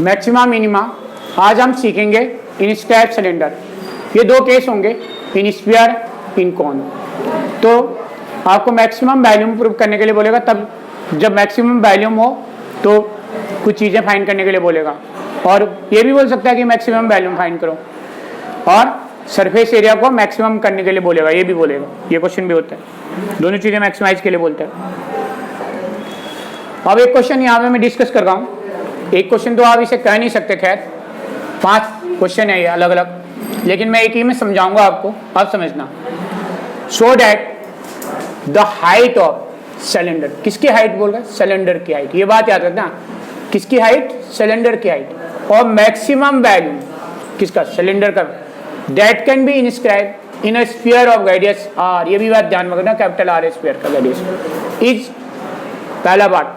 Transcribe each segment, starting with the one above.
Maxima minima आज हम सीखेंगे इन स्क्वायर सिलेंडर। ये दो केस होंगे, इन स्फीयर, इन कोन। तो आपको मैक्सिमम वैल्यूम प्रूव करने के लिए बोलेगा, तब जब मैक्सिमम वैल्यूम हो तो कुछ चीज़ें फाइंड करने के लिए बोलेगा, और ये भी बोल सकता है कि मैक्सिमम वैल्यूम फाइंड करो, और सरफेस एरिया को मैक्सिमम करने के लिए बोलेगा, ये भी बोलेगा। ये क्वेश्चन भी होता है, दोनों चीज़ें मैक्सिमाइज के लिए बोलते हैं। अब एक क्वेश्चन यहाँ पे मैं डिस्कस कर रहा हूँ। एक क्वेश्चन तो आप इसे कह नहीं सकते, खैर 5 क्वेश्चन है ये अलग अलग, लेकिन मैं एक ही में समझाऊंगा आपको, आप समझना। So that the height of cylinder, किसकी हाइट बोल रहा है? सिलेंडर की हाइट। ये बात याद रखना, किसकी हाइट? सिलेंडर की हाइट। और मैक्सिमम वैल्यू किसका? सिलेंडर का। That can be inscribe in a sphere of radius R. ये भी बात ध्यान में रखना, कैपिटल आर है स्फीयर का रेडियस। इज पहला पार्ट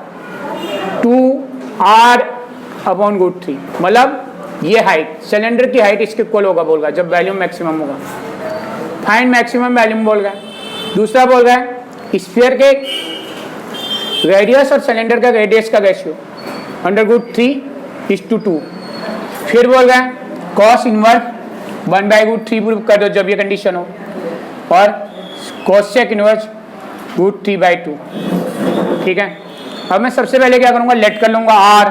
2r अपॉन रूट 3, मतलब ये हाइट, सिलेंडर की हाइट इसके इक्वल होगा बोल रहा है जब वैल्यूम मैक्सिमम होगा। फाइंड मैक्सिमम वैल्यूम बोल रहा है। दूसरा बोल रहा है स्फीयर के रेडियस और सिलेंडर का रेडियस का रेशियो अंडर रूट 3:2। फिर बोल रहा है कॉस इनवर्स 1/√3 प्रूव कर दो जब ये कंडीशन हो, और कॉसेक इनवर्स √3/2। ठीक है। अब मैं सबसे पहले क्या करूंगा? लेट कर लूंगा r,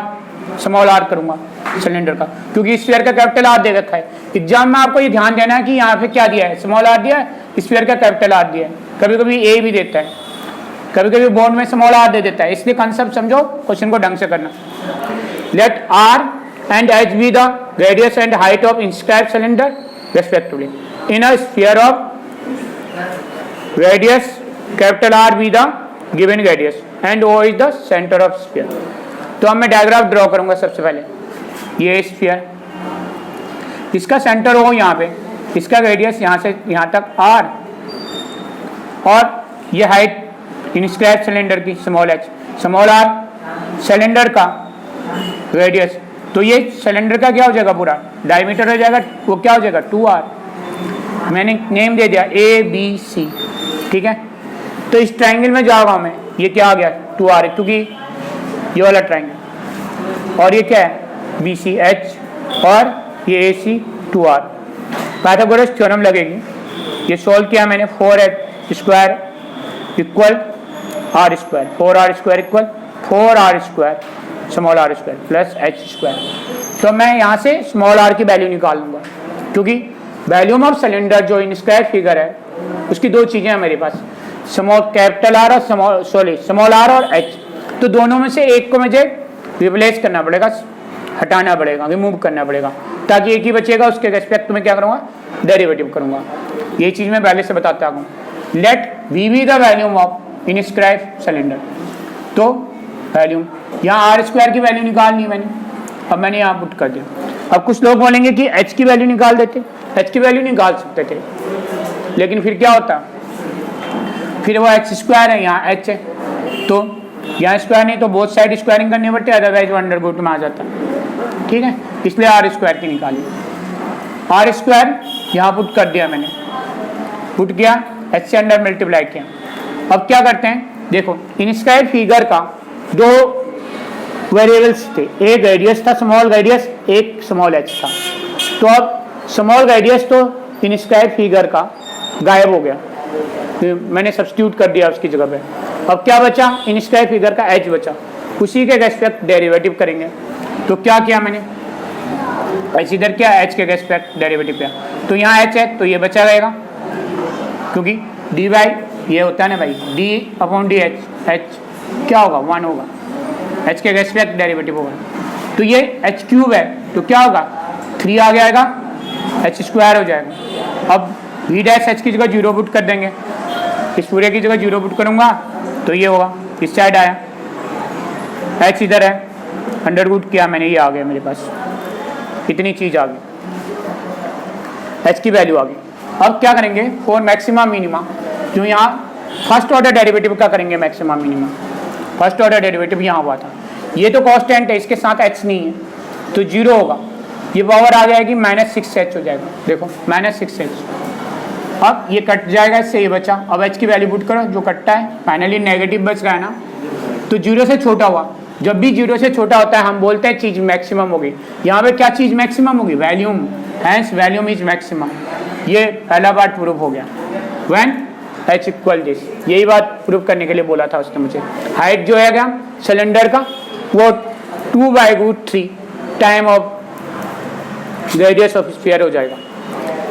स्मॉल r करूंगा सिलेंडर का, क्योंकि स्फीयर का कैपिटल R दे रखा है। एग्जाम में आपको ये ध्यान देना है कि यहाँ पे क्या दिया है, स्मॉल r दिया है, स्फीयर का कैपिटल R दिया है। कभी कभी a भी देता है, कभी कभी बोर्ड में स्मॉल r दे देता है, इसलिए कंसेप्ट समझो, क्वेश्चन को ढंग से करना। Let r and h be the radius and height of inscribed cylinder respectively in a sphere of radius capital R be the given radius and O is the centre of sphere. तो अब मैं diagram draw करूंगा सबसे पहले। ये sphere, इसका centre O यहाँ पे, इसका रेडियस यहाँ से यहाँ तक R, और ये हाइट इंस्क्राइब्ड सिलेंडर की small h, small r cylinder का रेडियस। तो ये सिलेंडर का क्या हो जाएगा? पूरा डायमीटर हो जाएगा, वो क्या हो जाएगा? 2r। मैंने नेम दे दिया ABC। ठीक है। तो इस ट्रायंगल में जाऊंगा मैं, ये क्या आ गया? 2r, क्योंकि ये वाला ट्रायंगल, और ये क्या है? BCH, और ये AC 2r। पाइथागोरस थ्योरम लगेगी। ये सॉल्व किया मैंने, 4h square equal r square, 4r square equal 4r square small r square plus h square. तो मैं यहाँ से स्मॉल r की वैल्यू निकाल लूँगा, क्योंकि वैल्यूम ऑफ सिलेंडर जो इंस्क्राइब्ड फिगर है उसकी दो चीज़ें हैं मेरे पास, स्मॉल कैपिटल R और स्मॉल r और h। तो दोनों में से एक को मुझे रिप्लेस करना पड़ेगा, हटाना पड़ेगा, रिमूव करना पड़ेगा, ताकि एक ही बचेगा, उसके रेस्पेक्ट में क्या करूँगा? डेरिवेटिव करूँगा। ये चीज़ मैं पहले से बताता हूँ। Let v be the volume of inscribed cylinder. तो वैल्यूम यहाँ r स्क्वायर की वैल्यू निकालनी मैंने, अब मैंने यहाँ पुट कर दिया। अब कुछ लोग बोलेंगे कि h की वैल्यू निकाल देते, h की वैल्यू निकाल सकते थे, लेकिन फिर क्या होता? फिर वो h स्क्वायर है, यहाँ h है, तो यहाँ स्क्वायर नहीं तो बोथ साइड स्क्वायरिंग करनी पड़ती है, अदरवाइज वो अंडर रूट में आ जाता। ठीक है, इसलिए r स्क्वायर की निकाली। r स्क्वायर यहाँ पुट कर दिया मैंने, पुट किया, h से अंडर मल्टीप्लाई किया। अब क्या करते हैं? देखो, इंस्क्राइब्ड फिगर का दो वेरिएबल्स थे, एक रेडियस था स्मॉल रेडियस, एक स्मॉल h था। तो अब स्मॉल रेडियस तो इंस्क्राइब्ड फिगर का गायब हो गया, मैंने सब्स्टिट्यूट कर दिया उसकी जगह पे। अब क्या बचा? इंस्क्राइब्ड फिगर का h बचा, उसी के रेस्पेक्ट डेरिवेटिव करेंगे। तो क्या किया मैंने? h इधर किया, h के रेस्पेक्ट डेरिवेटिव किया। तो यहाँ h है तो ये बचा रहेगा, क्योंकि dy ये होता है ना भाई, d/dh, h क्या होगा? 1 होगा, h के रेस्पेक्ट डेरिवेटिव होगा। तो ये h क्यूब है तो क्या होगा? 3 आ जाएगा, h स्क्वायर हो जाएगा। अब v डैश h की जगह 0 पुट कर देंगे, इस पूरे की जगह 0 पुट करूंगा तो ये होगा, इस साइड आया, h इधर है, अंडर रूट किया मैंने, ये आ गया मेरे पास, इतनी चीज आ गई, h की वैल्यू आ गई। अब क्या करेंगे? फॉर मैक्सिमम मिनिमा, जो यहाँ फर्स्ट ऑर्डर डेरिवेटिव का करेंगे maximum minima, first order derivative यहाँ हुआ था, ये तो कांस्टेंट है, इसके साथ h नहीं है तो 0 होगा, ये पावर आ जाएगी -6h हो जाएगा। देखो -6h, अब ये कट जाएगा, इससे ये बचा। अब h की वैल्यू पुट करो, जो कटता है फाइनली नेगेटिव बच रहा है ना, तो 0 से छोटा हुआ, जब भी 0 से छोटा होता है हम बोलते हैं चीज मैक्सिमम होगी। यहाँ पे क्या चीज मैक्सिमम होगी? Volume, hence volume is maximum. ये पहला पार्ट प्रूफ हो गया। व्हेन h इक्वल दिस, यही बात प्रूफ करने के लिए बोला था उसने मुझे। हाइट जो है क्या सिलेंडर का वो 2/√3 time of radius of sphere हो जाएगा,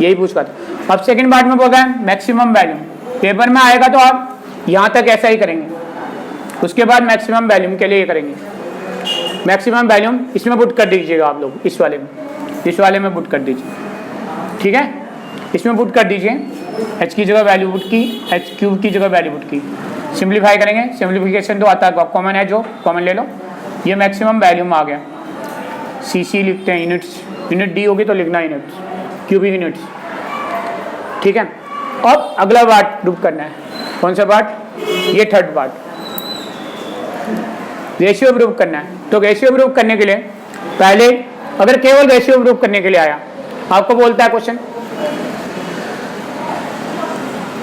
यही पूछ रहा था। अब सेकंड पार्ट में बोल रहा है मैक्सिमम वैल्यूम। पेपर में आएगा तो आप यहाँ तक ऐसा ही करेंगे, उसके बाद मैक्सिमम वैल्यूम के लिए ये करेंगे। मैक्सिमम वैल्यूम इसमें पुट कर दीजिएगा आप लोग, इस वाले में पुट कर दीजिए, ठीक है। इसमें पुट कर दीजिए, h की जगह वैल्यू पुट की, h³ की जगह वैल्यू पुट की। सिंप्लीफाई करेंगे, सिंप्लीफिकेशन तो आता है, कॉमन है जो कॉमन ले लो। ये मैक्सिमम वैल्यूम आ गया। cc लिखते हैं यूनिट्स, यूनिट डी होगी तो लिखना यूनिट्स, क्यूबिक यूनिट्स, ठीक है। अब अगला पार्ट प्रूफ करना है। कौन सा पार्ट? ये थर्ड पार्ट, रेशियो प्रूफ करना है। तो रेशियो प्रूफ करने के लिए पहले अगर केवल रेशियो प्रूफ करने के लिए आया, आपको बोलता है question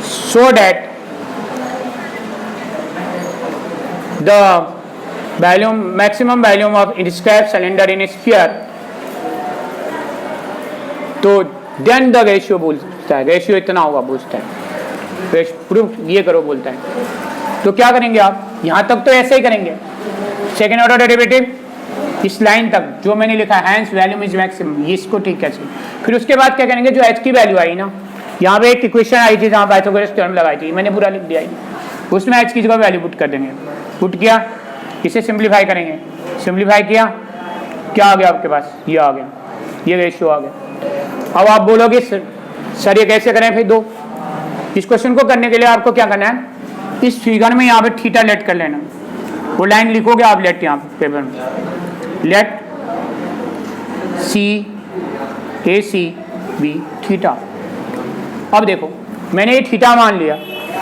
so that the volume maximum volume of inscribed cylinder in sphere, तो देन द रेशियो बोलता है, रेशियो इतना होगा बोलता है, प्रूफ ये करो बोलता है। तो क्या करेंगे आप? यहां तक तो ऐसे ही करेंगे, सेकेंड ऑर्डर डेरिवेटिव इस लाइन तक जो मैंने लिखा है हैंस वैल्यूम इज मैक्सिमम, ये इसको ठीक कैसे। फिर उसके बाद क्या करेंगे, जो h की वैल्यू आई ना, यहाँ पे एक इक्वेशन आई थी जहाँ पाइथागोरस थ्योरम लगाई थी, मैंने पूरा लिख दिया, उसमें h की जगह वैल्यू पुट कर देंगे। पुट किया, इसे सिंप्लीफाई करेंगे, सिंप्लीफाई किया, क्या आ गया आपके पास? ये आ गया, ये रेशियो आ गया। अब आप बोलोगे सर ये कैसे करें? फिर दो, इस क्वेश्चन को करने के लिए आपको क्या करना है, इस फिगर में यहाँ पे थीटा लेट कर लेना। वो लाइन लिखोगे आप लेट यहाँ पेपर में, लेट CACB थीटा। अब देखो मैंने ये थीटा मान लिया,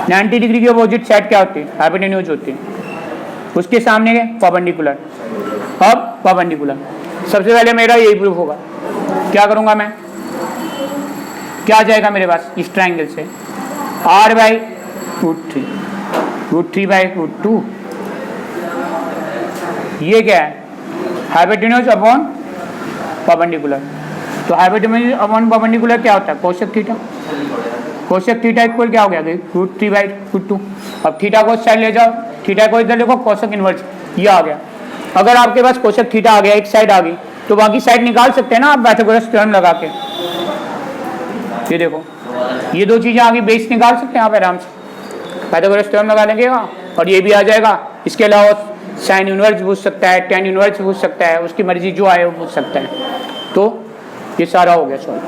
90 डिग्री की अपोजिट साइड क्या होती है? हाइपोटेन्यूज होती है, उसके सामने परपेंडिकुलर। अब परपेंडिकुलर सबसे पहले मेरा यही प्रूफ होगा। क्या करूँगा मैं, क्या आ जाएगा मेरे पास इस ट्राइंगल से? R/√3, √3/√2, ये क्या है? Hypotenuse upon perpendicular. तो हाइपोटेन्यूज अपॉन परपेंडिकुलर क्या होता है? Cosec theta. Cosec theta equal क्या हो गया? √3/√2। अब थीटा को साइड ले जाओ, थीटा को इधर देखो, कोसेक इनवर्स ये आ गया। अगर आपके पास कोसेक थीटा आ गया, एक साइड आ गई, तो बाकी साइड निकाल सकते हैं ना आप पाइथागोरस थ्योरम लगा के। ये देखो ये दो चीजें आ गई, बेस निकाल सकते हैं आप आराम से, पाइथागोरस थ्योरम लगा लेंगे और ये भी आ जाएगा। इसके अलावा साइन इनवर्स पूछ सकता है, टेन इनवर्स पूछ सकता है, उसकी मर्जी जो आए वो पूछ सकता है। तो ये सारा हो गया सॉल्व।